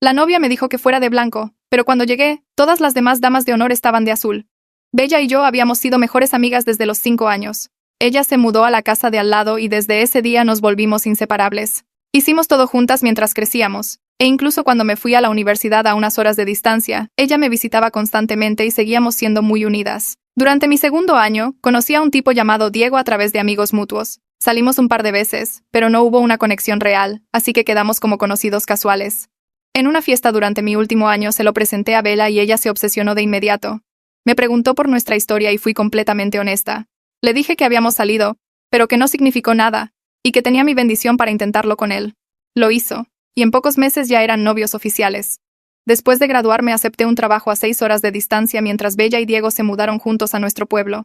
La novia me dijo que fuera de blanco, pero cuando llegué, todas las demás damas de honor estaban de azul. Bella y yo habíamos sido mejores amigas desde los 5 años. Ella se mudó a la casa de al lado y desde ese día nos volvimos inseparables. Hicimos todo juntas mientras crecíamos, e incluso cuando me fui a la universidad a unas horas de distancia, ella me visitaba constantemente y seguíamos siendo muy unidas. Durante mi segundo año, conocí a un tipo llamado Diego a través de amigos mutuos. Salimos un par de veces, pero no hubo una conexión real, así que quedamos como conocidos casuales. En una fiesta durante mi último año se lo presenté a Bella y ella se obsesionó de inmediato. Me preguntó por nuestra historia y fui completamente honesta. Le dije que habíamos salido, pero que no significó nada, y que tenía mi bendición para intentarlo con él. Lo hizo, y en pocos meses ya eran novios oficiales. Después de graduarme acepté un trabajo a 6 horas de distancia mientras Bella y Diego se mudaron juntos a nuestro pueblo.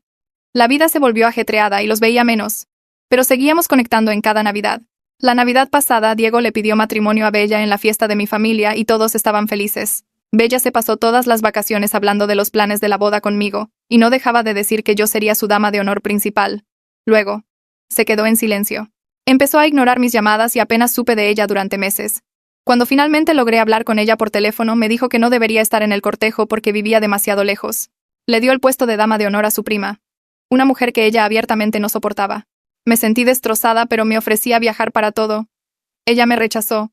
La vida se volvió ajetreada y los veía menos, pero seguíamos conectando en cada Navidad. La Navidad pasada, Diego le pidió matrimonio a Bella en la fiesta de mi familia y todos estaban felices. Bella se pasó todas las vacaciones hablando de los planes de la boda conmigo, y no dejaba de decir que yo sería su dama de honor principal. Luego, se quedó en silencio. Empezó a ignorar mis llamadas y apenas supe de ella durante meses. Cuando finalmente logré hablar con ella por teléfono, me dijo que no debería estar en el cortejo porque vivía demasiado lejos. Le dio el puesto de dama de honor a su prima, una mujer que ella abiertamente no soportaba. Me sentí destrozada, pero me ofrecía viajar para todo. Ella me rechazó.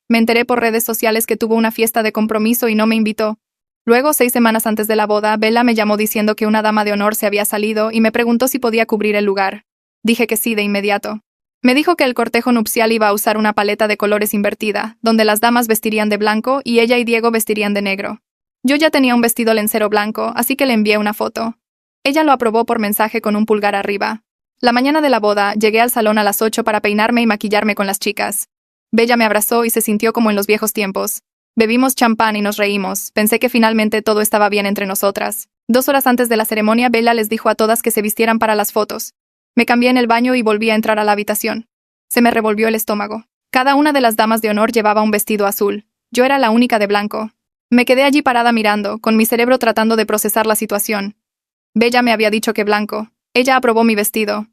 Me enteré por redes sociales que tuvo una fiesta de compromiso y no me invitó. Luego, 6 semanas antes de la boda, Bella me llamó diciendo que una dama de honor se había salido y me preguntó si podía cubrir el lugar. Dije que sí de inmediato. Me dijo que el cortejo nupcial iba a usar una paleta de colores invertida, donde las damas vestirían de blanco y ella y Diego vestirían de negro. Yo ya tenía un vestido lencero blanco, así que le envié una foto. Ella lo aprobó por mensaje con un pulgar arriba. La mañana de la boda, llegué al salón a las 8 para peinarme y maquillarme con las chicas. Bella me abrazó y se sintió como en los viejos tiempos. Bebimos champán y nos reímos. Pensé que finalmente todo estaba bien entre nosotras. 2 horas antes de la ceremonia, Bella les dijo a todas que se vistieran para las fotos. Me cambié en el baño y volví a entrar a la habitación. Se me revolvió el estómago. Cada una de las damas de honor llevaba un vestido azul. Yo era la única de blanco. Me quedé allí parada mirando, con mi cerebro tratando de procesar la situación. Bella me había dicho que blanco. Ella aprobó mi vestido.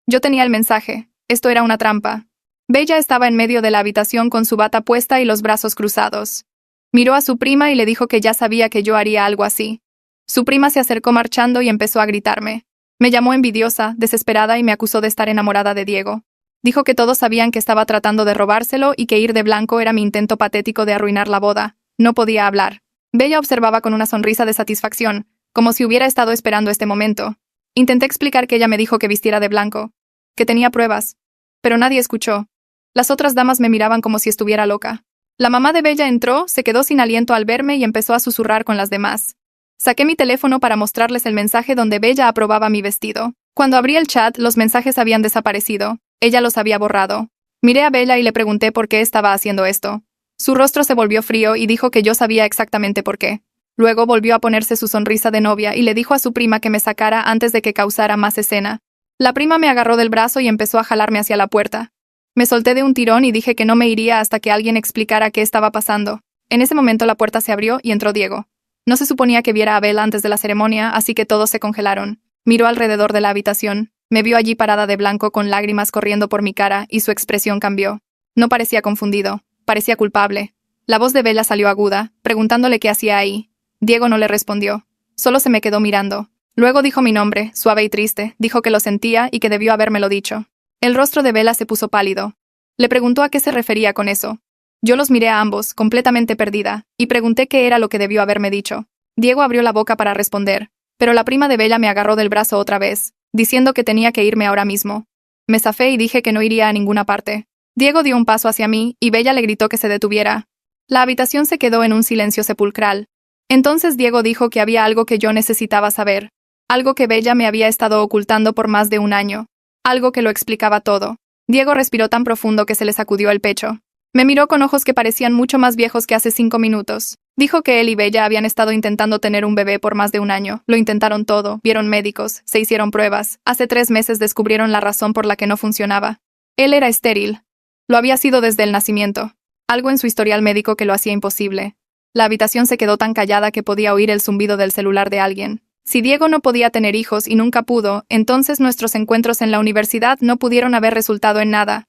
Yo tenía el mensaje. Esto era una trampa. Bella estaba en medio de la habitación con su bata puesta y los brazos cruzados. Miró a su prima y le dijo que ya sabía que yo haría algo así. Su prima se acercó marchando y empezó a gritarme. Me llamó envidiosa, desesperada y me acusó de estar enamorada de Diego. Dijo que todos sabían que estaba tratando de robárselo y que ir de blanco era mi intento patético de arruinar la boda. No podía hablar. Bella observaba con una sonrisa de satisfacción, como si hubiera estado esperando este momento. Intenté explicar que ella me dijo que vistiera de blanco, que tenía pruebas, pero nadie escuchó. Las otras damas me miraban como si estuviera loca. La mamá de Bella entró, se quedó sin aliento al verme y empezó a susurrar con las demás. Saqué mi teléfono para mostrarles el mensaje donde Bella aprobaba mi vestido. Cuando abrí el chat, los mensajes habían desaparecido. Ella los había borrado. Miré a Bella y le pregunté por qué estaba haciendo esto. Su rostro se volvió frío y dijo que yo sabía exactamente por qué. Luego volvió a ponerse su sonrisa de novia y le dijo a su prima que me sacara antes de que causara más escena. La prima me agarró del brazo y empezó a jalarme hacia la puerta. Me solté de un tirón y dije que no me iría hasta que alguien explicara qué estaba pasando. En ese momento la puerta se abrió y entró Diego. No se suponía que viera a Bella antes de la ceremonia, así que todos se congelaron. Miró alrededor de la habitación. Me vio allí parada de blanco con lágrimas corriendo por mi cara y su expresión cambió. No parecía confundido, parecía culpable. La voz de Bella salió aguda, preguntándole qué hacía ahí. Diego no le respondió. Solo se me quedó mirando. Luego dijo mi nombre, suave y triste, dijo que lo sentía y que debió habérmelo dicho. El rostro de Bella se puso pálido. Le preguntó a qué se refería con eso. Yo los miré a ambos, completamente perdida, y pregunté qué era lo que debió haberme dicho. Diego abrió la boca para responder, pero la prima de Bella me agarró del brazo otra vez, diciendo que tenía que irme ahora mismo. Me zafé y dije que no iría a ninguna parte. Diego dio un paso hacia mí, y Bella le gritó que se detuviera. La habitación se quedó en un silencio sepulcral. Entonces Diego dijo que había algo que yo necesitaba saber. Algo que Bella me había estado ocultando por más de un año. Algo que lo explicaba todo. Diego respiró tan profundo que se le sacudió el pecho. Me miró con ojos que parecían mucho más viejos que hace 5 minutos. Dijo que él y Bella habían estado intentando tener un bebé por más de un año. Lo intentaron todo, vieron médicos, se hicieron pruebas. Hace 3 meses descubrieron la razón por la que no funcionaba. Él era estéril. Lo había sido desde el nacimiento. Algo en su historial médico que lo hacía imposible. La habitación se quedó tan callada que podía oír el zumbido del celular de alguien. Si Diego no podía tener hijos y nunca pudo, entonces nuestros encuentros en la universidad no pudieron haber resultado en nada.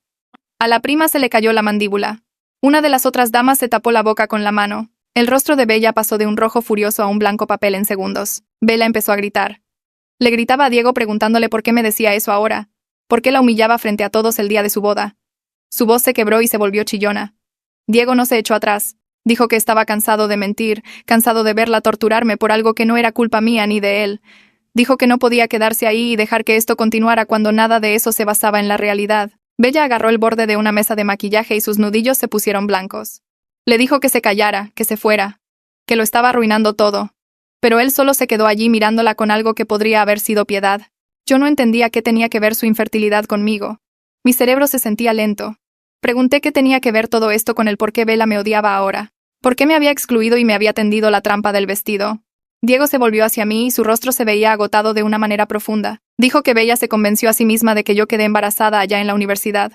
A la prima se le cayó la mandíbula. Una de las otras damas se tapó la boca con la mano. El rostro de Bella pasó de un rojo furioso a un blanco papel en segundos. Bella empezó a gritar. Le gritaba a Diego preguntándole por qué me decía eso ahora. ¿Por qué la humillaba frente a todos el día de su boda? Su voz se quebró y se volvió chillona. Diego no se echó atrás. Dijo que estaba cansado de mentir, cansado de verla torturarme por algo que no era culpa mía ni de él. Dijo que no podía quedarse ahí y dejar que esto continuara cuando nada de eso se basaba en la realidad. Bella agarró el borde de una mesa de maquillaje y sus nudillos se pusieron blancos. Le dijo que se callara, que se fuera, que lo estaba arruinando todo. Pero él solo se quedó allí mirándola con algo que podría haber sido piedad. Yo no entendía qué tenía que ver su infertilidad conmigo. Mi cerebro se sentía lento. Pregunté qué tenía que ver todo esto con el por qué Bella me odiaba ahora. ¿Por qué me había excluido y me había tendido la trampa del vestido? Diego se volvió hacia mí y su rostro se veía agotado de una manera profunda. Dijo que Bella se convenció a sí misma de que yo quedé embarazada allá en la universidad,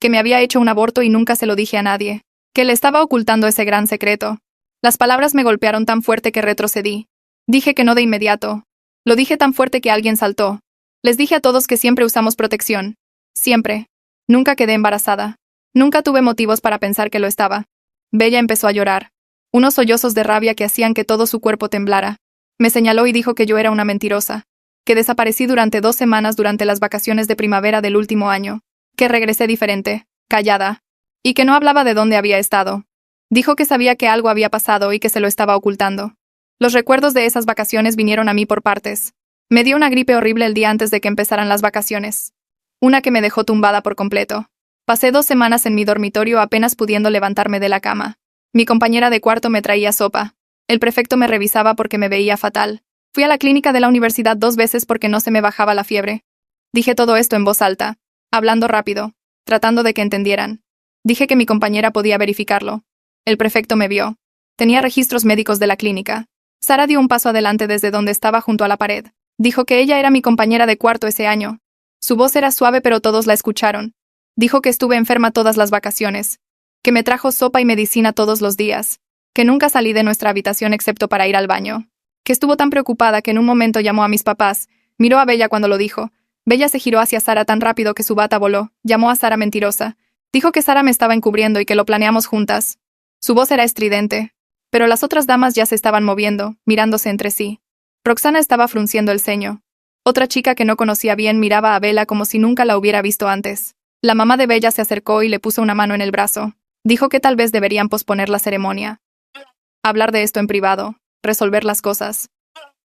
que me había hecho un aborto y nunca se lo dije a nadie, que le estaba ocultando ese gran secreto. Las palabras me golpearon tan fuerte que retrocedí. Dije que no de inmediato. Lo dije tan fuerte que alguien saltó. Les dije a todos que siempre usamos protección. Siempre. Nunca quedé embarazada. Nunca tuve motivos para pensar que lo estaba. Bella empezó a llorar. Unos sollozos de rabia que hacían que todo su cuerpo temblara. Me señaló y dijo que yo era una mentirosa, que desaparecí durante 2 semanas durante las vacaciones de primavera del último año, que regresé diferente, callada, y que no hablaba de dónde había estado. Dijo que sabía que algo había pasado y que se lo estaba ocultando. Los recuerdos de esas vacaciones vinieron a mí por partes. Me dio una gripe horrible el día antes de que empezaran las vacaciones. Una que me dejó tumbada por completo. Pasé 2 semanas en mi dormitorio apenas pudiendo levantarme de la cama. Mi compañera de cuarto me traía sopa. El prefecto me revisaba porque me veía fatal. Fui a la clínica de la universidad 2 veces porque no se me bajaba la fiebre. Dije todo esto en voz alta, hablando rápido, tratando de que entendieran. Dije que mi compañera podía verificarlo. El prefecto me vio. Tenía registros médicos de la clínica. Sara dio un paso adelante desde donde estaba junto a la pared. Dijo que ella era mi compañera de cuarto ese año. Su voz era suave pero todos la escucharon. Dijo que estuve enferma todas las vacaciones, que me trajo sopa y medicina todos los días, que nunca salí de nuestra habitación excepto para ir al baño, que estuvo tan preocupada que en un momento llamó a mis papás, miró a Bella cuando lo dijo. Bella se giró hacia Sara tan rápido que su bata voló, llamó a Sara mentirosa, dijo que Sara me estaba encubriendo y que lo planeamos juntas. Su voz era estridente, pero las otras damas ya se estaban moviendo, mirándose entre sí. Roxana estaba frunciendo el ceño. Otra chica que no conocía bien miraba a Bella como si nunca la hubiera visto antes. La mamá de Bella se acercó y le puso una mano en el brazo. Dijo que tal vez deberían posponer la ceremonia. Hablar de esto en privado, resolver las cosas.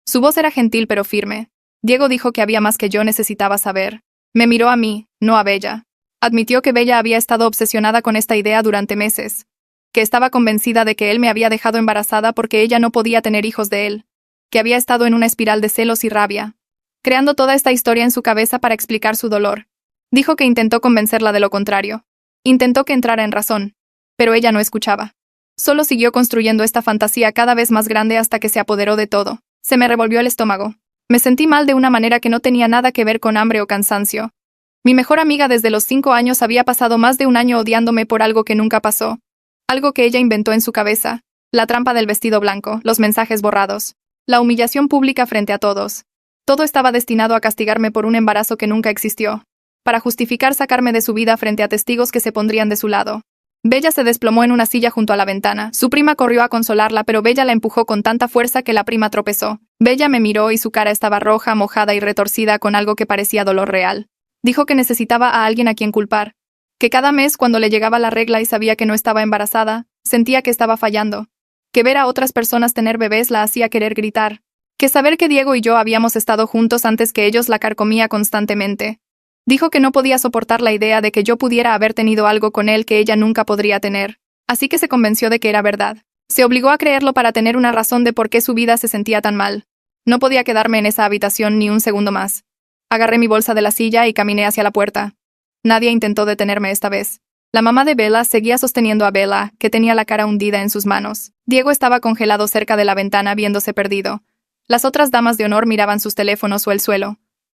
Su voz era gentil pero firme. Diego dijo que había más que yo necesitaba saber. Me miró a mí, no a Bella. Admitió que Bella había estado obsesionada con esta idea durante meses, que estaba convencida de que él me había dejado embarazada porque ella no podía tener hijos de él, que había estado en una espiral de celos y rabia, creando toda esta historia en su cabeza para explicar su dolor. Dijo que intentó convencerla de lo contrario. Intentó que entrara en razón, pero ella no escuchaba. Solo siguió construyendo esta fantasía cada vez más grande hasta que se apoderó de todo. Se me revolvió el estómago. Me sentí mal de una manera que no tenía nada que ver con hambre o cansancio. Mi mejor amiga desde los 5 años había pasado más de un año odiándome por algo que nunca pasó. Algo que ella inventó en su cabeza. La trampa del vestido blanco, los mensajes borrados, la humillación pública frente a todos. Todo estaba destinado a castigarme por un embarazo que nunca existió, para justificar sacarme de su vida frente a testigos que se pondrían de su lado. Bella se desplomó en una silla junto a la ventana. Su prima corrió a consolarla, pero Bella la empujó con tanta fuerza que la prima tropezó. Bella me miró y su cara estaba roja, mojada y retorcida con algo que parecía dolor real. Dijo que necesitaba a alguien a quien culpar, que cada mes cuando le llegaba la regla y sabía que no estaba embarazada, sentía que estaba fallando, que ver a otras personas tener bebés la hacía querer gritar, que saber que Diego y yo habíamos estado juntos antes que ellos la carcomía constantemente. Dijo que no podía soportar la idea de que yo pudiera haber tenido algo con él que ella nunca podría tener, así que se convenció de que era verdad. Se obligó a creerlo para tener una razón de por qué su vida se sentía tan mal. No podía quedarme en esa habitación ni un segundo más. Agarré mi bolsa de la silla y caminé hacia la puerta. Nadie intentó detenerme esta vez. La mamá de Bella seguía sosteniendo a Bella, que tenía la cara hundida en sus manos. Diego estaba congelado cerca de la ventana viéndose perdido. Las otras damas de honor miraban sus teléfonos o el suelo.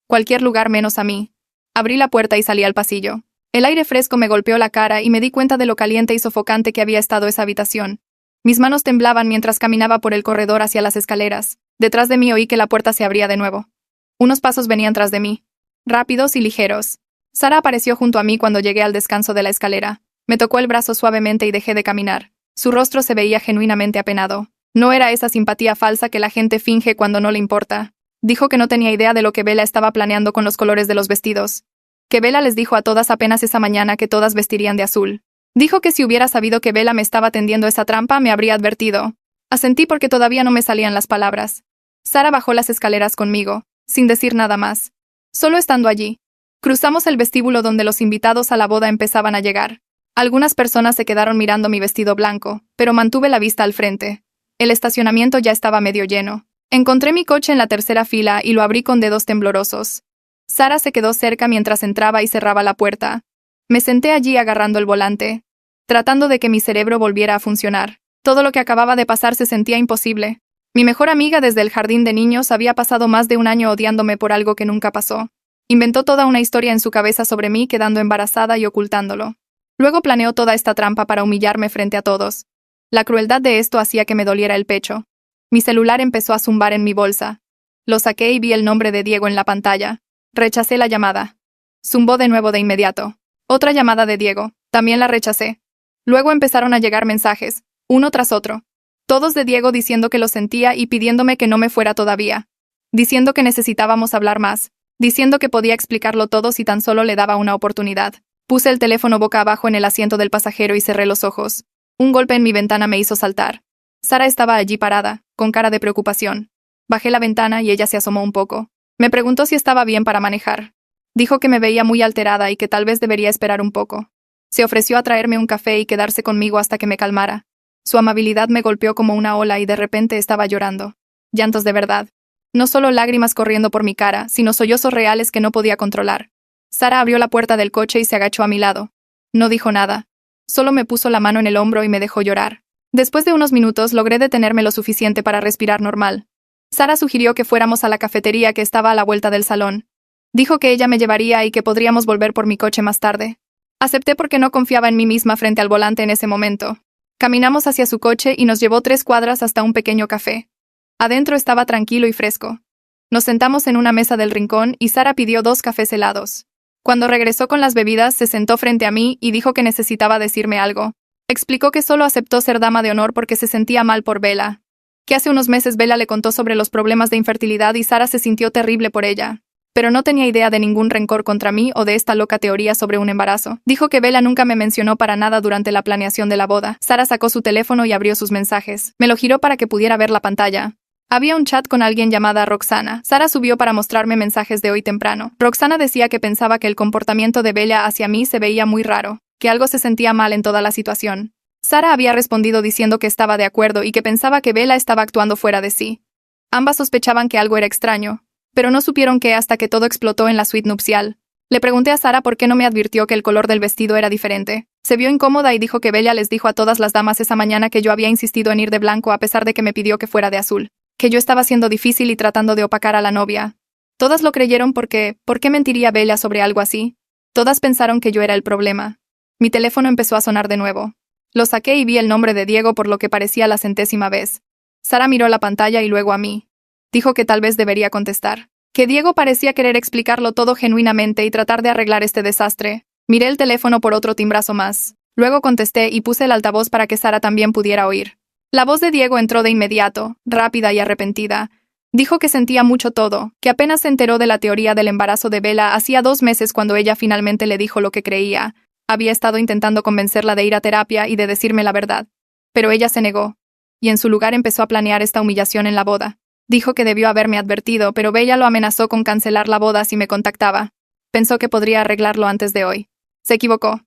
Cualquier lugar menos a mí. Abrí la puerta y salí al pasillo. El aire fresco me golpeó la cara y me di cuenta de lo caliente y sofocante que había estado esa habitación. Mis manos temblaban mientras caminaba por el corredor hacia las escaleras. Detrás de mí oí que la puerta se abría de nuevo. Unos pasos venían tras de mí, rápidos y ligeros. Sara apareció junto a mí cuando llegué al descanso de la escalera. Me tocó el brazo suavemente y dejé de caminar. Su rostro se veía genuinamente apenado. No era esa simpatía falsa que la gente finge cuando no le importa. Dijo que no tenía idea de lo que Bella estaba planeando con los colores de los vestidos. Que Bella les dijo a todas apenas esa mañana que todas vestirían de azul. Dijo que si hubiera sabido que Bella me estaba tendiendo esa trampa, me habría advertido. Asentí porque todavía no me salían las palabras. Sara bajó las escaleras conmigo, sin decir nada más. Solo estando allí. Cruzamos el vestíbulo donde los invitados a la boda empezaban a llegar. Algunas personas se quedaron mirando mi vestido blanco, pero mantuve la vista al frente. El estacionamiento ya estaba medio lleno. Encontré mi coche en la tercera fila y lo abrí con dedos temblorosos. Sara se quedó cerca mientras entraba y cerraba la puerta. Me senté allí agarrando el volante, tratando de que mi cerebro volviera a funcionar. Todo lo que acababa de pasar se sentía imposible. Mi mejor amiga desde el jardín de niños había pasado más de un año odiándome por algo que nunca pasó. Inventó toda una historia en su cabeza sobre mí quedando embarazada y ocultándolo. Luego planeó toda esta trampa para humillarme frente a todos. La crueldad de esto hacía que me doliera el pecho. Mi celular empezó a zumbar en mi bolsa. Lo saqué y vi el nombre de Diego en la pantalla. Rechacé la llamada. Zumbó de nuevo de inmediato. Otra llamada de Diego. También la rechacé. Luego empezaron a llegar mensajes, uno tras otro. Todos de Diego diciendo que lo sentía y pidiéndome que no me fuera todavía. Diciendo que necesitábamos hablar más. Diciendo que podía explicarlo todo si tan solo le daba una oportunidad. Puse el teléfono boca abajo en el asiento del pasajero y cerré los ojos. Un golpe en mi ventana me hizo saltar. Sara estaba allí parada, con cara de preocupación. Bajé la ventana y ella se asomó un poco. Me preguntó si estaba bien para manejar. Dijo que me veía muy alterada y que tal vez debería esperar un poco. Se ofreció a traerme un café y quedarse conmigo hasta que me calmara. Su amabilidad me golpeó como una ola y de repente estaba llorando. Llantos de verdad. No solo lágrimas corriendo por mi cara, sino sollozos reales que no podía controlar. Sara abrió la puerta del coche y se agachó a mi lado. No dijo nada. Solo me puso la mano en el hombro y me dejó llorar. Después de unos minutos logré detenerme lo suficiente para respirar normal. Sara sugirió que fuéramos a la cafetería que estaba a la vuelta del salón. Dijo que ella me llevaría y que podríamos volver por mi coche más tarde. Acepté porque no confiaba en mí misma frente al volante en ese momento. Caminamos hacia su coche y nos llevó 3 cuadras hasta un pequeño café. Adentro estaba tranquilo y fresco. Nos sentamos en una mesa del rincón y Sara pidió 2 cafés helados. Cuando regresó con las bebidas, se sentó frente a mí y dijo que necesitaba decirme algo. Explicó que solo aceptó ser dama de honor porque se sentía mal por Bella. Que hace unos meses Bella le contó sobre los problemas de infertilidad y Sara se sintió terrible por ella. Pero no tenía idea de ningún rencor contra mí o de esta loca teoría sobre un embarazo. Dijo que Bella nunca me mencionó para nada durante la planeación de la boda. Sara sacó su teléfono y abrió sus mensajes. Me lo giró para que pudiera ver la pantalla. Había un chat con alguien llamada Roxana. Sara subió para mostrarme mensajes de hoy temprano. Roxana decía que pensaba que el comportamiento de Bella hacia mí se veía muy raro, que algo se sentía mal en toda la situación. Sara había respondido diciendo que estaba de acuerdo y que pensaba que Bella estaba actuando fuera de sí. Ambas sospechaban que algo era extraño, pero no supieron qué hasta que todo explotó en la suite nupcial. Le pregunté a Sara por qué no me advirtió que el color del vestido era diferente. Se vio incómoda y dijo que Bella les dijo a todas las damas esa mañana que yo había insistido en ir de blanco a pesar de que me pidió que fuera de azul. Que yo estaba siendo difícil y tratando de opacar a la novia. Todas lo creyeron porque, ¿por qué mentiría Bella sobre algo así? Todas pensaron que yo era el problema. Mi teléfono empezó a sonar de nuevo. Lo saqué y vi el nombre de Diego por lo que parecía la 100ª vez. Sara miró la pantalla y luego a mí. Dijo que tal vez debería contestar. Que Diego parecía querer explicarlo todo genuinamente y tratar de arreglar este desastre. Miré el teléfono por otro timbrazo más. Luego contesté y puse el altavoz para que Sara también pudiera oír. La voz de Diego entró de inmediato, rápida y arrepentida. Dijo que sentía mucho todo, que apenas se enteró de la teoría del embarazo de Bella hacía 2 meses cuando ella finalmente le dijo lo que creía. Había estado intentando convencerla de ir a terapia y de decirme la verdad. Pero ella se negó. Y en su lugar empezó a planear esta humillación en la boda. Dijo que debió haberme advertido, pero Bella lo amenazó con cancelar la boda si me contactaba. Pensó que podría arreglarlo antes de hoy. Se equivocó.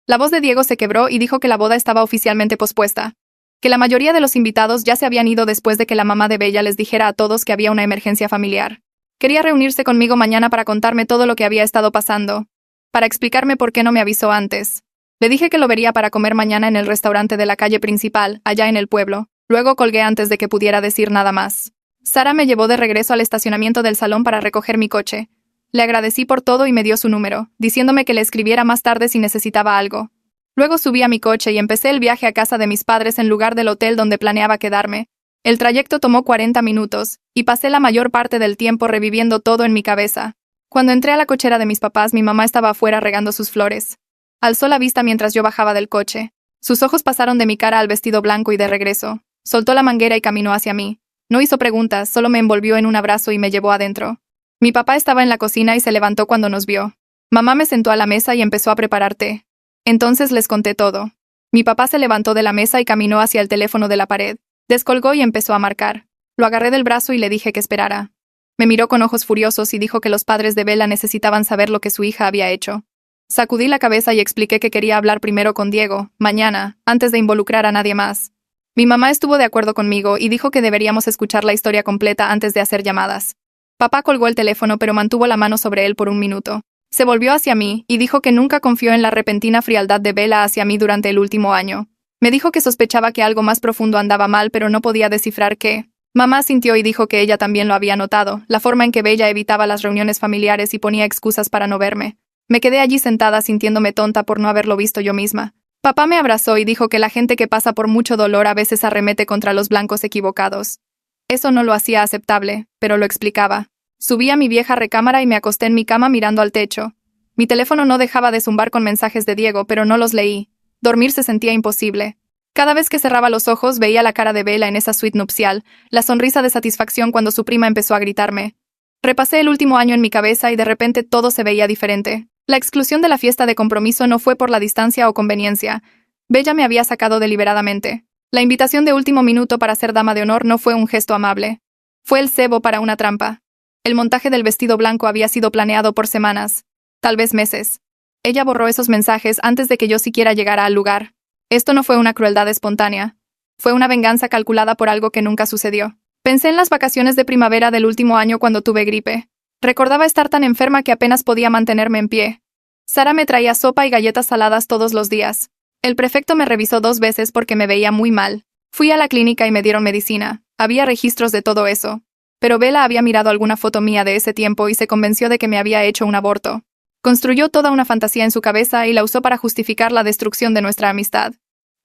La voz de Diego se quebró y dijo que la boda estaba oficialmente pospuesta. Que la mayoría de los invitados ya se habían ido después de que la mamá de Bella les dijera a todos que había una emergencia familiar. Quería reunirse conmigo mañana para contarme todo lo que había estado pasando. Para explicarme por qué no me avisó antes. Le dije que lo vería para comer mañana en el restaurante de la calle principal, allá en el pueblo. Luego colgué antes de que pudiera decir nada más. Sara me llevó de regreso al estacionamiento del salón para recoger mi coche. Le agradecí por todo y me dio su número, diciéndome que le escribiera más tarde si necesitaba algo. Luego subí a mi coche y empecé el viaje a casa de mis padres en lugar del hotel donde planeaba quedarme. El trayecto tomó 40 minutos, y pasé la mayor parte del tiempo reviviendo todo en mi cabeza. Cuando entré a la cochera de mis papás, mi mamá estaba afuera regando sus flores. Alzó la vista mientras yo bajaba del coche. Sus ojos pasaron de mi cara al vestido blanco y de regreso. Soltó la manguera y caminó hacia mí. No hizo preguntas, solo me envolvió en un abrazo y me llevó adentro. Mi papá estaba en la cocina y se levantó cuando nos vio. Mamá me sentó a la mesa y empezó a preparar té. Entonces les conté todo. Mi papá se levantó de la mesa y caminó hacia el teléfono de la pared. Descolgó y empezó a marcar. Lo agarré del brazo y le dije que esperara. Me miró con ojos furiosos y dijo que los padres de Bella necesitaban saber lo que su hija había hecho. Sacudí la cabeza y expliqué que quería hablar primero con Diego, mañana, antes de involucrar a nadie más. Mi mamá estuvo de acuerdo conmigo y dijo que deberíamos escuchar la historia completa antes de hacer llamadas. Papá colgó el teléfono pero mantuvo la mano sobre él por un minuto. Se volvió hacia mí y dijo que nunca confió en la repentina frialdad de Bella hacia mí durante el último año. Me dijo que sospechaba que algo más profundo andaba mal pero no podía descifrar qué. Mamá asintió y dijo que ella también lo había notado, la forma en que Bella evitaba las reuniones familiares y ponía excusas para no verme. Me quedé allí sentada sintiéndome tonta por no haberlo visto yo misma. Papá me abrazó y dijo que la gente que pasa por mucho dolor a veces arremete contra los blancos equivocados. Eso no lo hacía aceptable, pero lo explicaba. Subí a mi vieja recámara y me acosté en mi cama mirando al techo. Mi teléfono no dejaba de zumbar con mensajes de Diego, pero no los leí. Dormir se sentía imposible. Cada vez que cerraba los ojos veía la cara de Bella en esa suite nupcial, la sonrisa de satisfacción cuando su prima empezó a gritarme. Repasé el último año en mi cabeza y de repente todo se veía diferente. La exclusión de la fiesta de compromiso no fue por la distancia o conveniencia. Bella me había sacado deliberadamente. La invitación de último minuto para ser dama de honor no fue un gesto amable. Fue el cebo para una trampa. El montaje del vestido blanco había sido planeado por semanas, tal vez meses. Ella borró esos mensajes antes de que yo siquiera llegara al lugar. Esto no fue una crueldad espontánea. Fue una venganza calculada por algo que nunca sucedió. Pensé en las vacaciones de primavera del último año cuando tuve gripe. Recordaba estar tan enferma que apenas podía mantenerme en pie. Sara me traía sopa y galletas saladas todos los días. El prefecto me revisó 2 veces porque me veía muy mal. Fui a la clínica y me dieron medicina. Había registros de todo eso. Pero Bella había mirado alguna foto mía de ese tiempo y se convenció de que me había hecho un aborto. Construyó toda una fantasía en su cabeza y la usó para justificar la destrucción de nuestra amistad.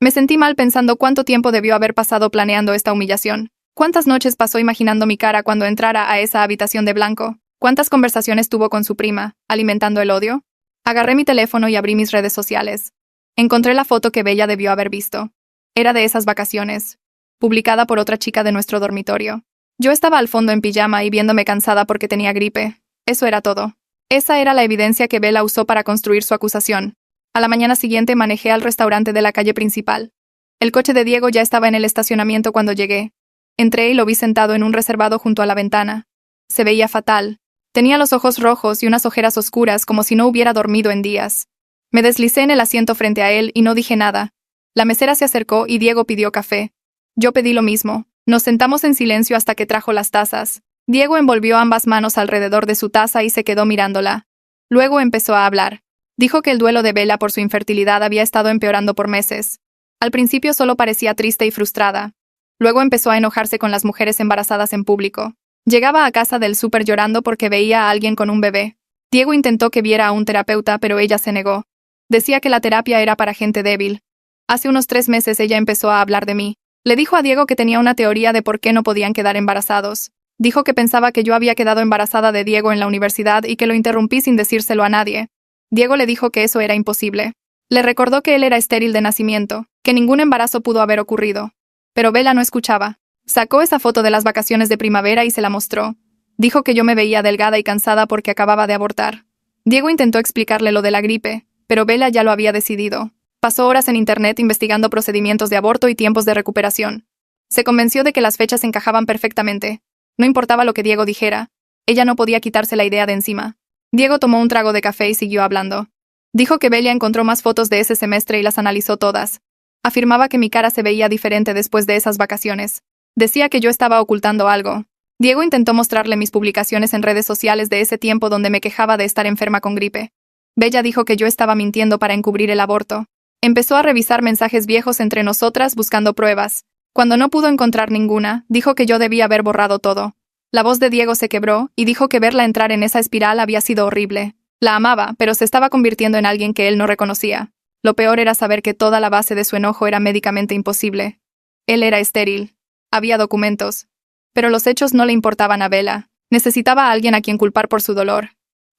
Me sentí mal pensando cuánto tiempo debió haber pasado planeando esta humillación. ¿Cuántas noches pasó imaginando mi cara cuando entrara a esa habitación de blanco? ¿Cuántas conversaciones tuvo con su prima, alimentando el odio? Agarré mi teléfono y abrí mis redes sociales. Encontré la foto que Bella debió haber visto. Era de esas vacaciones, publicada por otra chica de nuestro dormitorio. Yo estaba al fondo en pijama y viéndome cansada porque tenía gripe. Eso era todo. Esa era la evidencia que Bella usó para construir su acusación. A la mañana siguiente manejé al restaurante de la calle principal. El coche de Diego ya estaba en el estacionamiento cuando llegué. Entré y lo vi sentado en un reservado junto a la ventana. Se veía fatal. Tenía los ojos rojos y unas ojeras oscuras como si no hubiera dormido en días. Me deslicé en el asiento frente a él y no dije nada. La mesera se acercó y Diego pidió café. Yo pedí lo mismo. Nos sentamos en silencio hasta que trajo las tazas. Diego envolvió ambas manos alrededor de su taza y se quedó mirándola. Luego empezó a hablar. Dijo que el duelo de Bella por su infertilidad había estado empeorando por meses. Al principio solo parecía triste y frustrada. Luego empezó a enojarse con las mujeres embarazadas en público. Llegaba a casa del súper llorando porque veía a alguien con un bebé. Diego intentó que viera a un terapeuta, pero ella se negó. Decía que la terapia era para gente débil. Hace unos 3 meses ella empezó a hablar de mí. Le dijo a Diego que tenía una teoría de por qué no podían quedar embarazados. Dijo que pensaba que yo había quedado embarazada de Diego en la universidad y que lo interrumpí sin decírselo a nadie. Diego le dijo que eso era imposible. Le recordó que él era estéril de nacimiento, que ningún embarazo pudo haber ocurrido. Pero Bella no escuchaba. Sacó esa foto de las vacaciones de primavera y se la mostró. Dijo que yo me veía delgada y cansada porque acababa de abortar. Diego intentó explicarle lo de la gripe, pero Bella ya lo había decidido. Pasó horas en internet investigando procedimientos de aborto y tiempos de recuperación. Se convenció de que las fechas encajaban perfectamente. No importaba lo que Diego dijera. Ella no podía quitarse la idea de encima. Diego tomó un trago de café y siguió hablando. Dijo que Bella encontró más fotos de ese semestre y las analizó todas. Afirmaba que mi cara se veía diferente después de esas vacaciones. Decía que yo estaba ocultando algo. Diego intentó mostrarle mis publicaciones en redes sociales de ese tiempo donde me quejaba de estar enferma con gripe. Bella dijo que yo estaba mintiendo para encubrir el aborto. Empezó a revisar mensajes viejos entre nosotras buscando pruebas. Cuando no pudo encontrar ninguna, dijo que yo debía haber borrado todo. La voz de Diego se quebró y dijo que verla entrar en esa espiral había sido horrible. La amaba, pero se estaba convirtiendo en alguien que él no reconocía. Lo peor era saber que toda la base de su enojo era médicamente imposible. Él era estéril. Había documentos. Pero los hechos no le importaban a Bella. Necesitaba a alguien a quien culpar por su dolor.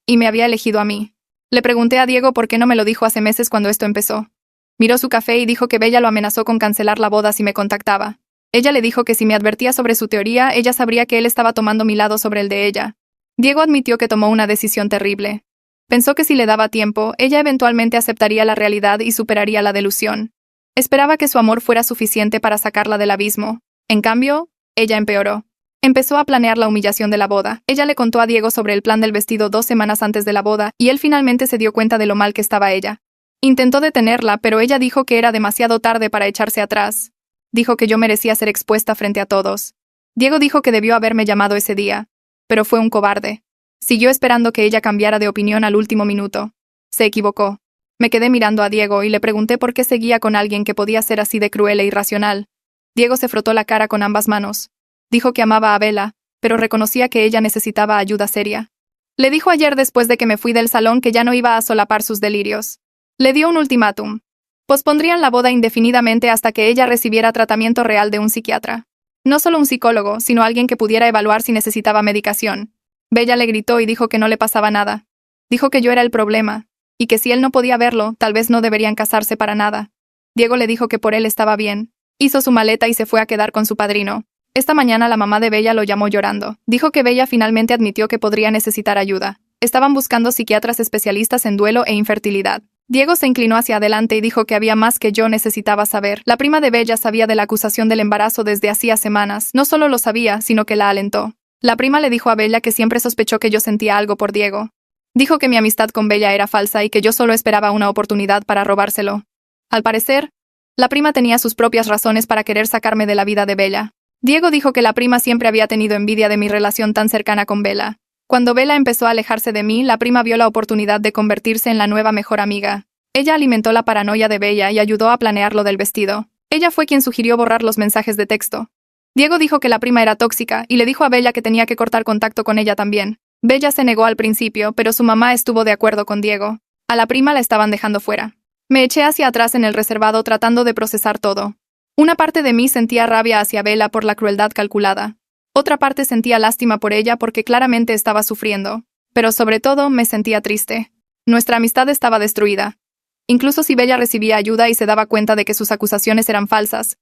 Y me había elegido a mí. Le pregunté a Diego por qué no me lo dijo hace meses cuando esto empezó. Miró su café y dijo que Bella lo amenazó con cancelar la boda si me contactaba. Ella le dijo que si me advertía sobre su teoría, ella sabría que él estaba tomando mi lado sobre el de ella. Diego admitió que tomó una decisión terrible. Pensó que si le daba tiempo, ella eventualmente aceptaría la realidad y superaría la delusión. Esperaba que su amor fuera suficiente para sacarla del abismo. En cambio, ella empeoró. Empezó a planear la humillación de la boda. Ella le contó a Diego sobre el plan del vestido 2 semanas antes de la boda, y él finalmente se dio cuenta de lo mal que estaba ella. Intentó detenerla, pero ella dijo que era demasiado tarde para echarse atrás. Dijo que yo merecía ser expuesta frente a todos. Diego dijo que debió haberme llamado ese día, pero fue un cobarde. Siguió esperando que ella cambiara de opinión al último minuto. Se equivocó. Me quedé mirando a Diego y le pregunté por qué seguía con alguien que podía ser así de cruel e irracional. Diego se frotó la cara con ambas manos. Dijo que amaba a Bella, pero reconocía que ella necesitaba ayuda seria. Le dijo ayer después de que me fui del salón que ya no iba a solapar sus delirios. Le dio un ultimátum. Pospondrían la boda indefinidamente hasta que ella recibiera tratamiento real de un psiquiatra. No solo un psicólogo, sino alguien que pudiera evaluar si necesitaba medicación. Bella le gritó y dijo que no le pasaba nada. Dijo que yo era el problema, y que si él no podía verlo, tal vez no deberían casarse para nada. Diego le dijo que por él estaba bien. Hizo su maleta y se fue a quedar con su padrino. Esta mañana la mamá de Bella lo llamó llorando. Dijo que Bella finalmente admitió que podría necesitar ayuda. Estaban buscando psiquiatras especialistas en duelo e infertilidad. Diego se inclinó hacia adelante y dijo que había más que yo necesitaba saber. La prima de Bella sabía de la acusación del embarazo desde hacía semanas. No solo lo sabía, sino que la alentó. La prima le dijo a Bella que siempre sospechó que yo sentía algo por Diego. Dijo que mi amistad con Bella era falsa y que yo solo esperaba una oportunidad para robárselo. Al parecer, la prima tenía sus propias razones para querer sacarme de la vida de Bella. Diego dijo que la prima siempre había tenido envidia de mi relación tan cercana con Bella. Cuando Bella empezó a alejarse de mí, la prima vio la oportunidad de convertirse en la nueva mejor amiga. Ella alimentó la paranoia de Bella y ayudó a planear lo del vestido. Ella fue quien sugirió borrar los mensajes de texto. Diego dijo que la prima era tóxica y le dijo a Bella que tenía que cortar contacto con ella también. Bella se negó al principio, pero su mamá estuvo de acuerdo con Diego. A la prima la estaban dejando fuera. Me eché hacia atrás en el reservado tratando de procesar todo. Una parte de mí sentía rabia hacia Bella por la crueldad calculada. Otra parte sentía lástima por ella porque claramente estaba sufriendo. Pero sobre todo me sentía triste. Nuestra amistad estaba destruida. Incluso si Bella recibía ayuda y se daba cuenta de que sus acusaciones eran falsas,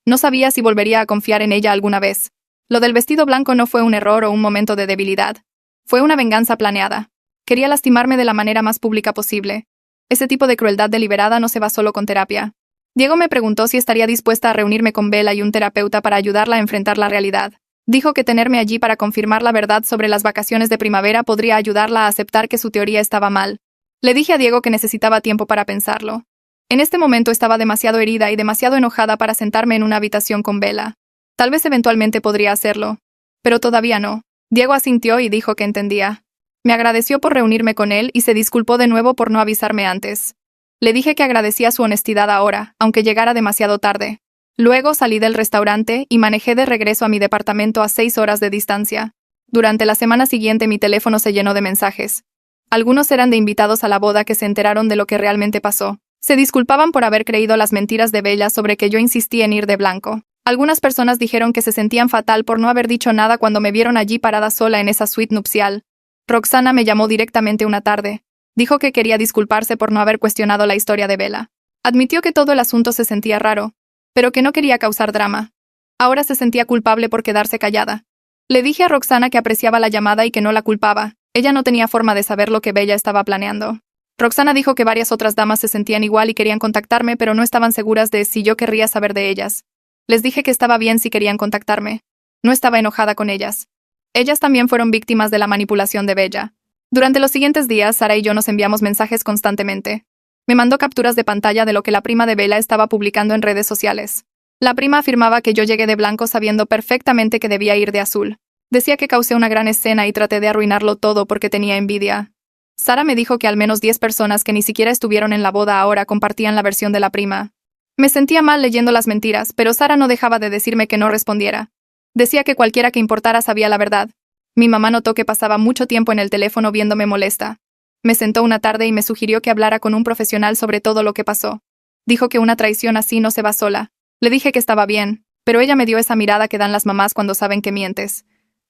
no sabía si volvería a confiar en ella alguna vez. Lo del vestido blanco no fue un error o un momento de debilidad. Fue una venganza planeada. Quería lastimarme de la manera más pública posible. Ese tipo de crueldad deliberada no se va solo con terapia. Diego me preguntó si estaría dispuesta a reunirme con Bella y un terapeuta para ayudarla a enfrentar la realidad. Dijo que tenerme allí para confirmar la verdad sobre las vacaciones de primavera podría ayudarla a aceptar que su teoría estaba mal. Le dije a Diego que necesitaba tiempo para pensarlo. En este momento estaba demasiado herida y demasiado enojada para sentarme en una habitación con Bella. Tal vez eventualmente podría hacerlo, pero todavía no. Diego asintió y dijo que entendía. Me agradeció por reunirme con él y se disculpó de nuevo por no avisarme antes. Le dije que agradecía su honestidad ahora, aunque llegara demasiado tarde. Luego salí del restaurante y manejé de regreso a mi departamento a 6 horas de distancia. Durante la semana siguiente mi teléfono se llenó de mensajes. Algunos eran de invitados a la boda que se enteraron de lo que realmente pasó. Se disculpaban por haber creído las mentiras de Bella sobre que yo insistí en ir de blanco. Algunas personas dijeron que se sentían fatal por no haber dicho nada cuando me vieron allí parada sola en esa suite nupcial. Roxana me llamó directamente una tarde. Dijo que quería disculparse por no haber cuestionado la historia de Bella. Admitió que todo el asunto se sentía raro, pero que no quería causar drama. Ahora se sentía culpable por quedarse callada. Le dije a Roxana que apreciaba la llamada y que no la culpaba. Ella no tenía forma de saber lo que Bella estaba planeando. Roxana dijo que varias otras damas se sentían igual y querían contactarme, pero no estaban seguras de si yo querría saber de ellas. Les dije que estaba bien si querían contactarme. No estaba enojada con ellas. Ellas también fueron víctimas de la manipulación de Bella. Durante los siguientes días, Sara y yo nos enviamos mensajes constantemente. Me mandó capturas de pantalla de lo que la prima de Bella estaba publicando en redes sociales. La prima afirmaba que yo llegué de blanco sabiendo perfectamente que debía ir de azul. Decía que causé una gran escena y traté de arruinarlo todo porque tenía envidia. Sara me dijo que al menos 10 personas que ni siquiera estuvieron en la boda ahora compartían la versión de la prima. Me sentía mal leyendo las mentiras, pero Sara no dejaba de decirme que no respondiera. Decía que cualquiera que importara sabía la verdad. Mi mamá notó que pasaba mucho tiempo en el teléfono viéndome molesta. Me sentó una tarde y me sugirió que hablara con un profesional sobre todo lo que pasó. Dijo que una traición así no se va sola. Le dije que estaba bien, pero ella me dio esa mirada que dan las mamás cuando saben que mientes.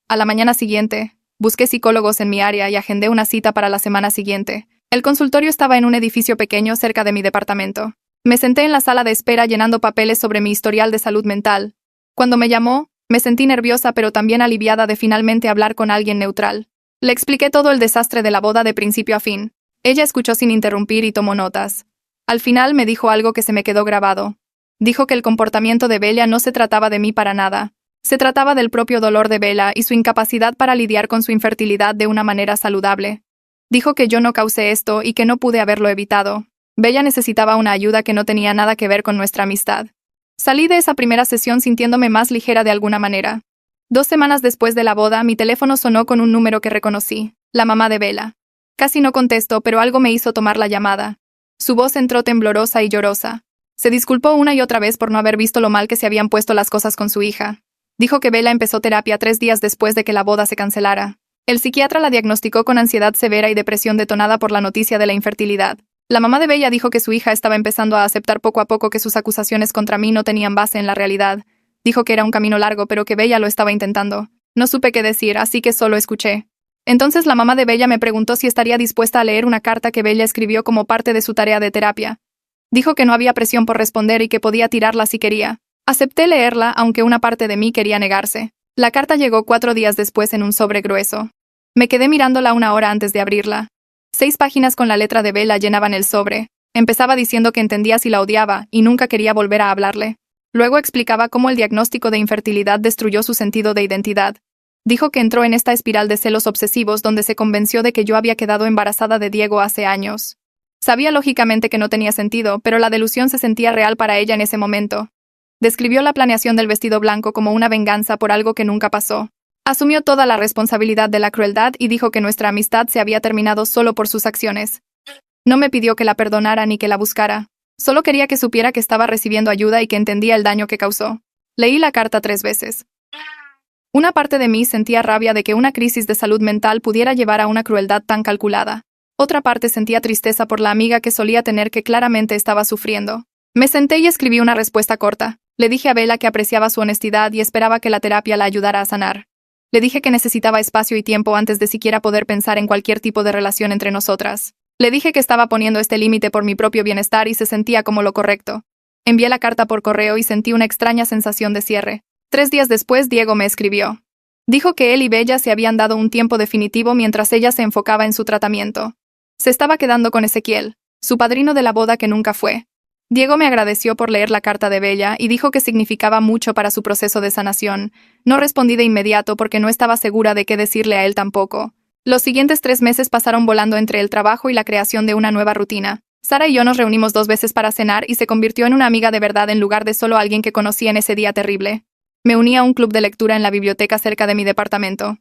A la mañana siguiente, busqué psicólogos en mi área y agendé una cita para la semana siguiente. El consultorio estaba en un edificio pequeño cerca de mi departamento. Me senté en la sala de espera llenando papeles sobre mi historial de salud mental. Cuando me llamó, me sentí nerviosa pero también aliviada de finalmente hablar con alguien neutral. Le expliqué todo el desastre de la boda de principio a fin. Ella escuchó sin interrumpir y tomó notas. Al final me dijo algo que se me quedó grabado. Dijo que el comportamiento de Bella no se trataba de mí para nada. Se trataba del propio dolor de Bella y su incapacidad para lidiar con su infertilidad de una manera saludable. Dijo que yo no causé esto y que no pude haberlo evitado. Bella necesitaba una ayuda que no tenía nada que ver con nuestra amistad. Salí de esa primera sesión sintiéndome más ligera de alguna manera. 2 semanas después de la boda, mi teléfono sonó con un número que reconocí, la mamá de Bella. Casi no contesto, pero algo me hizo tomar la llamada. Su voz entró temblorosa y llorosa. Se disculpó una y otra vez por no haber visto lo mal que se habían puesto las cosas con su hija. Dijo que Bella empezó terapia 3 días después de que la boda se cancelara. El psiquiatra la diagnosticó con ansiedad severa y depresión detonada por la noticia de la infertilidad. La mamá de Bella dijo que su hija estaba empezando a aceptar poco a poco que sus acusaciones contra mí no tenían base en la realidad. Dijo que era un camino largo, pero que Bella lo estaba intentando. No supe qué decir, así que solo escuché. Entonces la mamá de Bella me preguntó si estaría dispuesta a leer una carta que Bella escribió como parte de su tarea de terapia. Dijo que no había presión por responder y que podía tirarla si quería. Acepté leerla, aunque una parte de mí quería negarse. La carta llegó 4 días después en un sobre grueso. Me quedé mirándola 1 hora antes de abrirla. 6 páginas con la letra de Bella llenaban el sobre. Empezaba diciendo que entendía si la odiaba y nunca quería volver a hablarle. Luego explicaba cómo el diagnóstico de infertilidad destruyó su sentido de identidad. Dijo que entró en esta espiral de celos obsesivos donde se convenció de que yo había quedado embarazada de Diego hace años. Sabía lógicamente que no tenía sentido, pero la delusión se sentía real para ella en ese momento. Describió la planeación del vestido blanco como una venganza por algo que nunca pasó. Asumió toda la responsabilidad de la crueldad y dijo que nuestra amistad se había terminado solo por sus acciones. No me pidió que la perdonara ni que la buscara. Solo quería que supiera que estaba recibiendo ayuda y que entendía el daño que causó. Leí la carta 3 veces. Una parte de mí sentía rabia de que una crisis de salud mental pudiera llevar a una crueldad tan calculada. Otra parte sentía tristeza por la amiga que solía tener que claramente estaba sufriendo. Me senté y escribí una respuesta corta. Le dije a Bella que apreciaba su honestidad y esperaba que la terapia la ayudara a sanar. Le dije que necesitaba espacio y tiempo antes de siquiera poder pensar en cualquier tipo de relación entre nosotras. Le dije que estaba poniendo este límite por mi propio bienestar y se sentía como lo correcto. Envié la carta por correo y sentí una extraña sensación de cierre. 3 días después, Diego me escribió. Dijo que él y Bella se habían dado un tiempo definitivo mientras ella se enfocaba en su tratamiento. Se estaba quedando con Ezequiel, su padrino de la boda que nunca fue. Diego me agradeció por leer la carta de Bella y dijo que significaba mucho para su proceso de sanación. No respondí de inmediato porque no estaba segura de qué decirle a él tampoco. Los siguientes 3 meses pasaron volando entre el trabajo y la creación de una nueva rutina. Sara y yo nos reunimos 2 veces para cenar y se convirtió en una amiga de verdad en lugar de solo alguien que conocí en ese día terrible. Me uní a un club de lectura en la biblioteca cerca de mi departamento.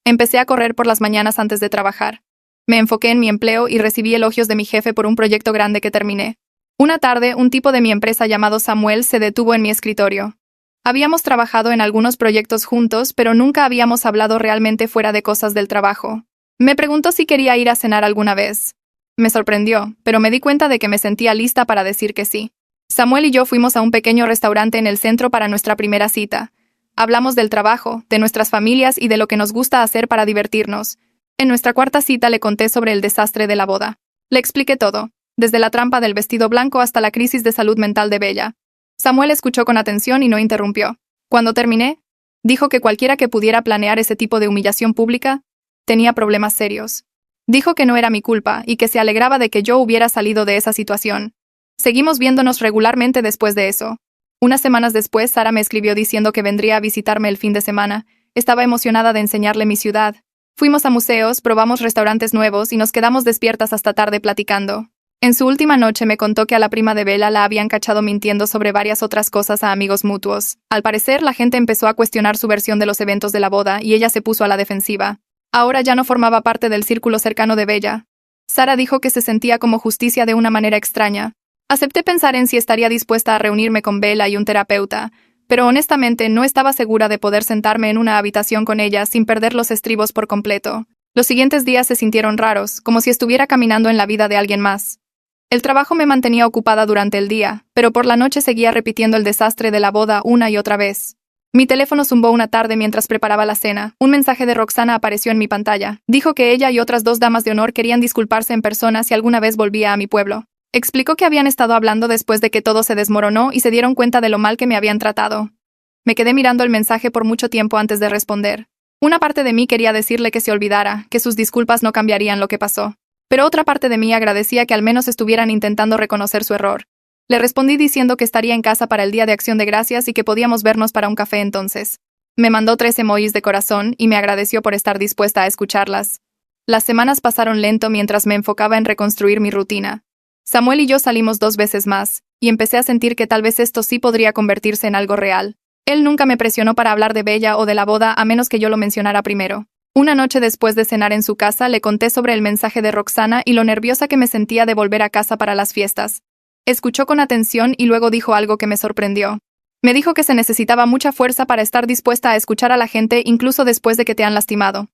Empecé a correr por las mañanas antes de trabajar. Me enfoqué en mi empleo y recibí elogios de mi jefe por un proyecto grande que terminé. Una tarde, un tipo de mi empresa llamado Samuel se detuvo en mi escritorio. Habíamos trabajado en algunos proyectos juntos, pero nunca habíamos hablado realmente fuera de cosas del trabajo. Me preguntó si quería ir a cenar alguna vez. Me sorprendió, pero me di cuenta de que me sentía lista para decir que sí. Samuel y yo fuimos a un pequeño restaurante en el centro para nuestra primera cita. Hablamos del trabajo, de nuestras familias y de lo que nos gusta hacer para divertirnos. En nuestra cuarta cita le conté sobre el desastre de la boda. Le expliqué todo, desde la trampa del vestido blanco hasta la crisis de salud mental de Bella. Samuel escuchó con atención y no interrumpió. Cuando terminé, dijo que cualquiera que pudiera planear ese tipo de humillación pública tenía problemas serios. Dijo que no era mi culpa y que se alegraba de que yo hubiera salido de esa situación. Seguimos viéndonos regularmente después de eso. Unas semanas después, Sara me escribió diciendo que vendría a visitarme el fin de semana. Estaba emocionada de enseñarle mi ciudad. Fuimos a museos, probamos restaurantes nuevos y nos quedamos despiertas hasta tarde platicando. En su última noche me contó que a la prima de Bella la habían cachado mintiendo sobre varias otras cosas a amigos mutuos. Al parecer, la gente empezó a cuestionar su versión de los eventos de la boda y ella se puso a la defensiva. Ahora ya no formaba parte del círculo cercano de Bella. Sara dijo que se sentía como justicia de una manera extraña. Acepté pensar en si estaría dispuesta a reunirme con Bella y un terapeuta, pero honestamente no estaba segura de poder sentarme en una habitación con ella sin perder los estribos por completo. Los siguientes días se sintieron raros, como si estuviera caminando en la vida de alguien más. El trabajo me mantenía ocupada durante el día, pero por la noche seguía repitiendo el desastre de la boda una y otra vez. Mi teléfono zumbó una tarde mientras preparaba la cena. Un mensaje de Roxana apareció en mi pantalla. Dijo que ella y otras 2 damas de honor querían disculparse en persona si alguna vez volvía a mi pueblo. Explicó que habían estado hablando después de que todo se desmoronó y se dieron cuenta de lo mal que me habían tratado. Me quedé mirando el mensaje por mucho tiempo antes de responder. Una parte de mí quería decirle que se olvidara, que sus disculpas no cambiarían lo que pasó. Pero otra parte de mí agradecía que al menos estuvieran intentando reconocer su error. Le respondí diciendo que estaría en casa para el Día de Acción de Gracias y que podíamos vernos para un café entonces. Me mandó 3 emojis de corazón y me agradeció por estar dispuesta a escucharlas. Las semanas pasaron lento mientras me enfocaba en reconstruir mi rutina. Samuel y yo salimos 2 veces más, y empecé a sentir que tal vez esto sí podría convertirse en algo real. Él nunca me presionó para hablar de Bella o de la boda a menos que yo lo mencionara primero. Una noche después de cenar en su casa le conté sobre el mensaje de Roxana y lo nerviosa que me sentía de volver a casa para las fiestas. Escuchó con atención y luego dijo algo que me sorprendió. Me dijo que se necesitaba mucha fuerza para estar dispuesta a escuchar a la gente incluso después de que te han lastimado.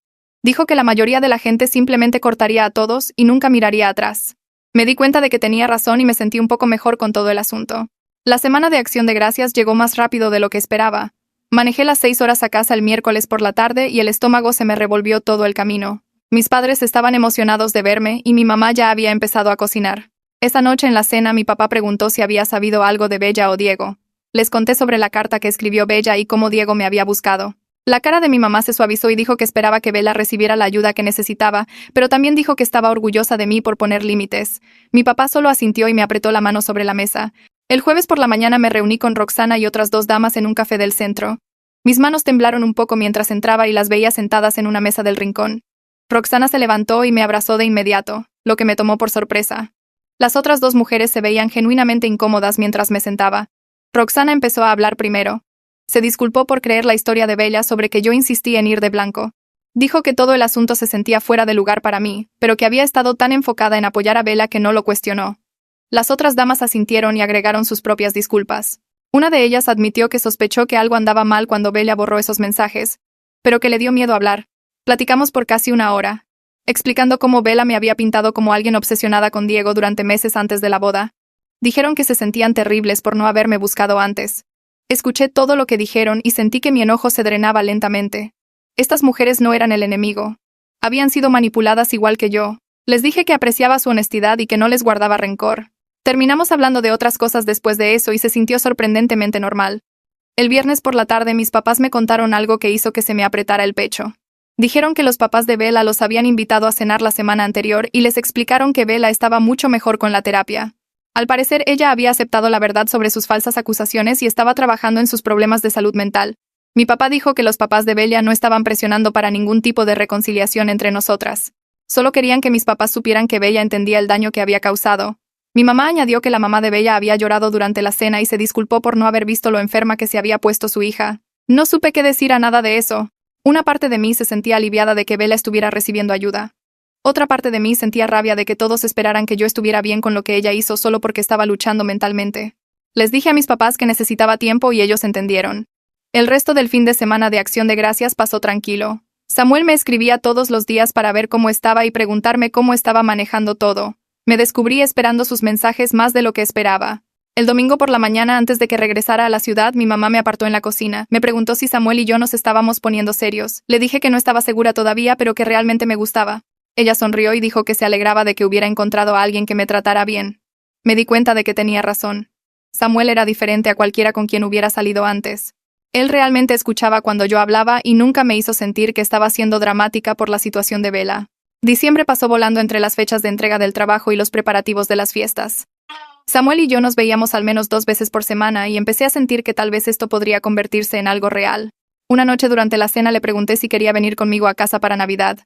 Dijo que la mayoría de la gente simplemente cortaría a todos y nunca miraría atrás. Me di cuenta de que tenía razón y me sentí un poco mejor con todo el asunto. La semana de Acción de Gracias llegó más rápido de lo que esperaba. Manejé las 6 horas a casa el miércoles por la tarde y el estómago se me revolvió todo el camino. Mis padres estaban emocionados de verme y mi mamá ya había empezado a cocinar. Esa noche en la cena mi papá preguntó si había sabido algo de Bella o Diego. Les conté sobre la carta que escribió Bella y cómo Diego me había buscado. La cara de mi mamá se suavizó y dijo que esperaba que Bella recibiera la ayuda que necesitaba, pero también dijo que estaba orgullosa de mí por poner límites. Mi papá solo asintió y me apretó la mano sobre la mesa. El jueves por la mañana me reuní con Roxana y otras 2 damas en un café del centro. Mis manos temblaron un poco mientras entraba y las veía sentadas en una mesa del rincón. Roxana se levantó y me abrazó de inmediato, lo que me tomó por sorpresa. Las otras 2 mujeres se veían genuinamente incómodas mientras me sentaba. Roxana empezó a hablar primero. Se disculpó por creer la historia de Bella sobre que yo insistí en ir de blanco. Dijo que todo el asunto se sentía fuera de lugar para mí, pero que había estado tan enfocada en apoyar a Bella que no lo cuestionó. Las otras damas asintieron y agregaron sus propias disculpas. Una de ellas admitió que sospechó que algo andaba mal cuando Bella borró esos mensajes, pero que le dio miedo hablar. Platicamos por casi 1 hora, explicando cómo Bella me había pintado como alguien obsesionada con Diego durante meses antes de la boda. Dijeron que se sentían terribles por no haberme buscado antes. Escuché todo lo que dijeron y sentí que mi enojo se drenaba lentamente. Estas mujeres no eran el enemigo. Habían sido manipuladas igual que yo. Les dije que apreciaba su honestidad y que no les guardaba rencor. Terminamos hablando de otras cosas después de eso y se sintió sorprendentemente normal. El viernes por la tarde mis papás me contaron algo que hizo que se me apretara el pecho. Dijeron que los papás de Bella los habían invitado a cenar la semana anterior y les explicaron que Bella estaba mucho mejor con la terapia. Al parecer ella había aceptado la verdad sobre sus falsas acusaciones y estaba trabajando en sus problemas de salud mental. Mi papá dijo que los papás de Bella no estaban presionando para ningún tipo de reconciliación entre nosotras. Solo querían que mis papás supieran que Bella entendía el daño que había causado. Mi mamá añadió que la mamá de Bella había llorado durante la cena y se disculpó por no haber visto lo enferma que se había puesto su hija. No supe qué decir a nada de eso. Una parte de mí se sentía aliviada de que Bella estuviera recibiendo ayuda. Otra parte de mí sentía rabia de que todos esperaran que yo estuviera bien con lo que ella hizo solo porque estaba luchando mentalmente. Les dije a mis papás que necesitaba tiempo y ellos entendieron. El resto del fin de semana de Acción de Gracias pasó tranquilo. Samuel me escribía todos los días para ver cómo estaba y preguntarme cómo estaba manejando todo. Me descubrí esperando sus mensajes más de lo que esperaba. El domingo por la mañana, antes de que regresara a la ciudad, mi mamá me apartó en la cocina. Me preguntó si Samuel y yo nos estábamos poniendo serios. Le dije que no estaba segura todavía, pero que realmente me gustaba. Ella sonrió y dijo que se alegraba de que hubiera encontrado a alguien que me tratara bien. Me di cuenta de que tenía razón. Samuel era diferente a cualquiera con quien hubiera salido antes. Él realmente escuchaba cuando yo hablaba y nunca me hizo sentir que estaba siendo dramática por la situación de Bella. Diciembre pasó volando entre las fechas de entrega del trabajo y los preparativos de las fiestas. Samuel y yo nos veíamos al menos 2 veces por semana y empecé a sentir que tal vez esto podría convertirse en algo real. Una noche durante la cena le pregunté si quería venir conmigo a casa para Navidad.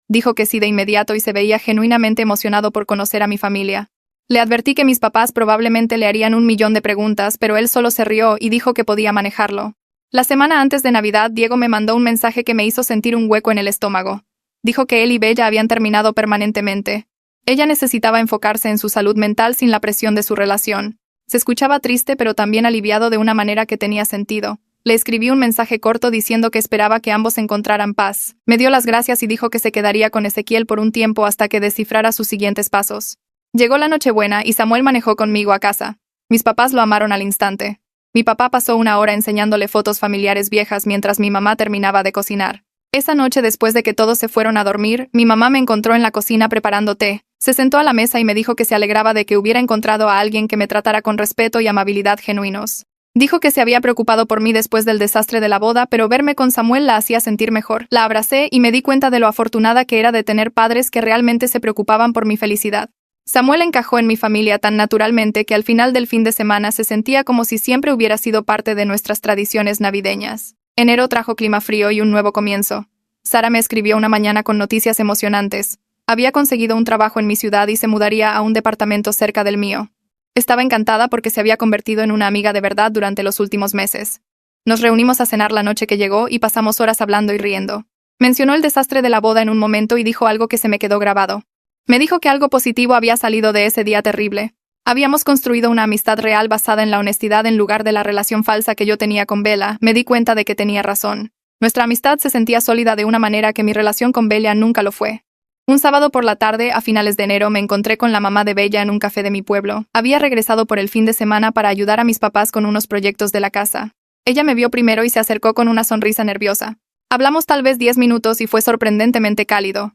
Dijo que sí de inmediato y se veía genuinamente emocionado por conocer a mi familia. Le advertí que mis papás probablemente le harían 1.000.000 de preguntas, pero él solo se rió y dijo que podía manejarlo. La semana antes de Navidad, Diego me mandó un mensaje que me hizo sentir un hueco en el estómago. Dijo que él y Bella habían terminado permanentemente. Ella necesitaba enfocarse en su salud mental sin la presión de su relación. Se escuchaba triste pero también aliviado de una manera que tenía sentido. Le escribí un mensaje corto diciendo que esperaba que ambos encontraran paz. Me dio las gracias y dijo que se quedaría con Ezequiel por un tiempo hasta que descifrara sus siguientes pasos. Llegó la Nochebuena y Samuel manejó conmigo a casa. Mis papás lo amaron al instante. Mi papá pasó una hora enseñándole fotos familiares viejas mientras mi mamá terminaba de cocinar. Esa noche, después de que todos se fueron a dormir, mi mamá me encontró en la cocina preparando té. Se sentó a la mesa y me dijo que se alegraba de que hubiera encontrado a alguien que me tratara con respeto y amabilidad genuinos. Dijo que se había preocupado por mí después del desastre de la boda, pero verme con Samuel la hacía sentir mejor. La abracé y me di cuenta de lo afortunada que era de tener padres que realmente se preocupaban por mi felicidad. Samuel encajó en mi familia tan naturalmente que al final del fin de semana se sentía como si siempre hubiera sido parte de nuestras tradiciones navideñas. Enero trajo clima frío y un nuevo comienzo. Sara me escribió una mañana con noticias emocionantes. Había conseguido un trabajo en mi ciudad y se mudaría a un departamento cerca del mío. Estaba encantada porque se había convertido en una amiga de verdad durante los últimos meses. Nos reunimos a cenar la noche que llegó y pasamos horas hablando y riendo. Mencionó el desastre de la boda en un momento y dijo algo que se me quedó grabado. Me dijo que algo positivo había salido de ese día terrible. Habíamos construido una amistad real basada en la honestidad en lugar de la relación falsa que yo tenía con Bella. Me di cuenta de que tenía razón. Nuestra amistad se sentía sólida de una manera que mi relación con Bella nunca lo fue. Un sábado por la tarde, a finales de enero, me encontré con la mamá de Bella en un café de mi pueblo. Había regresado por el fin de semana para ayudar a mis papás con unos proyectos de la casa. Ella me vio primero y se acercó con una sonrisa nerviosa. Hablamos tal vez 10 minutos y fue sorprendentemente cálido.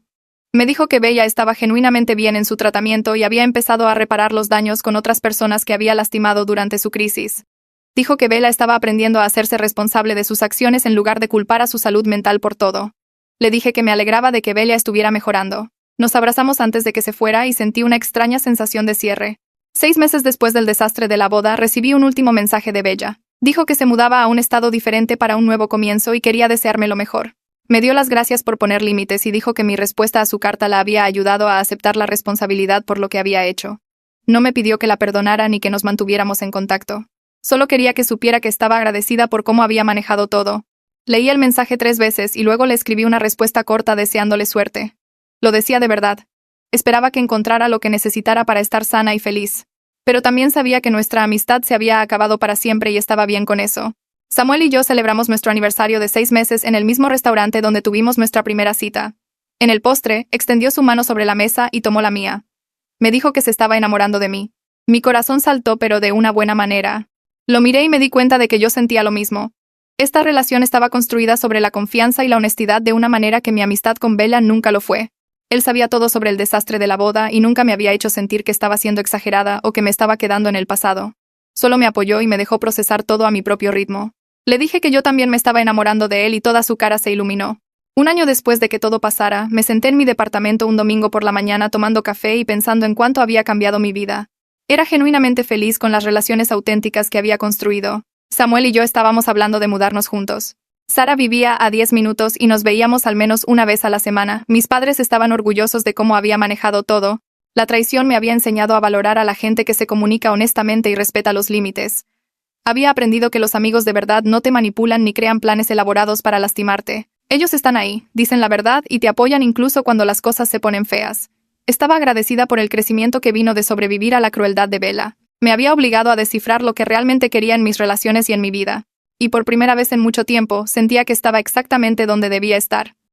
Me dijo que Bella estaba genuinamente bien en su tratamiento y había empezado a reparar los daños con otras personas que había lastimado durante su crisis. Dijo que Bella estaba aprendiendo a hacerse responsable de sus acciones en lugar de culpar a su salud mental por todo. Le dije que me alegraba de que Bella estuviera mejorando. Nos abrazamos antes de que se fuera y sentí una extraña sensación de cierre. 6 meses después del desastre de la boda, recibí un último mensaje de Bella. Dijo que se mudaba a un estado diferente para un nuevo comienzo y quería desearme lo mejor. Me dio las gracias por poner límites y dijo que mi respuesta a su carta la había ayudado a aceptar la responsabilidad por lo que había hecho. No me pidió que la perdonara ni que nos mantuviéramos en contacto. Solo quería que supiera que estaba agradecida por cómo había manejado todo. Leí el mensaje 3 veces y luego le escribí una respuesta corta deseándole suerte. Lo decía de verdad. Esperaba que encontrara lo que necesitara para estar sana y feliz. Pero también sabía que nuestra amistad se había acabado para siempre y estaba bien con eso. Samuel y yo celebramos nuestro aniversario de 6 meses en el mismo restaurante donde tuvimos nuestra primera cita. En el postre, extendió su mano sobre la mesa y tomó la mía. Me dijo que se estaba enamorando de mí. Mi corazón saltó, pero de una buena manera. Lo miré y me di cuenta de que yo sentía lo mismo. Esta relación estaba construida sobre la confianza y la honestidad de una manera que mi amistad con Bella nunca lo fue. Él sabía todo sobre el desastre de la boda y nunca me había hecho sentir que estaba siendo exagerada o que me estaba quedando en el pasado. Solo me apoyó y me dejó procesar todo a mi propio ritmo. Le dije que yo también me estaba enamorando de él y toda su cara se iluminó. Un año después de que todo pasara, me senté en mi departamento un domingo por la mañana tomando café y pensando en cuánto había cambiado mi vida. Era genuinamente feliz con las relaciones auténticas que había construido. Samuel y yo estábamos hablando de mudarnos juntos. Sara vivía a 10 minutos y nos veíamos al menos una vez a la semana. Mis padres estaban orgullosos de cómo había manejado todo. La traición me había enseñado a valorar a la gente que se comunica honestamente y respeta los límites. Había aprendido que los amigos de verdad no te manipulan ni crean planes elaborados para lastimarte. Ellos están ahí, dicen la verdad y te apoyan incluso cuando las cosas se ponen feas. Estaba agradecida por el crecimiento que vino de sobrevivir a la crueldad de Bella. Me había obligado a descifrar lo que realmente quería en mis relaciones y en mi vida. Y por primera vez en mucho tiempo, sentía que estaba exactamente donde debía estar.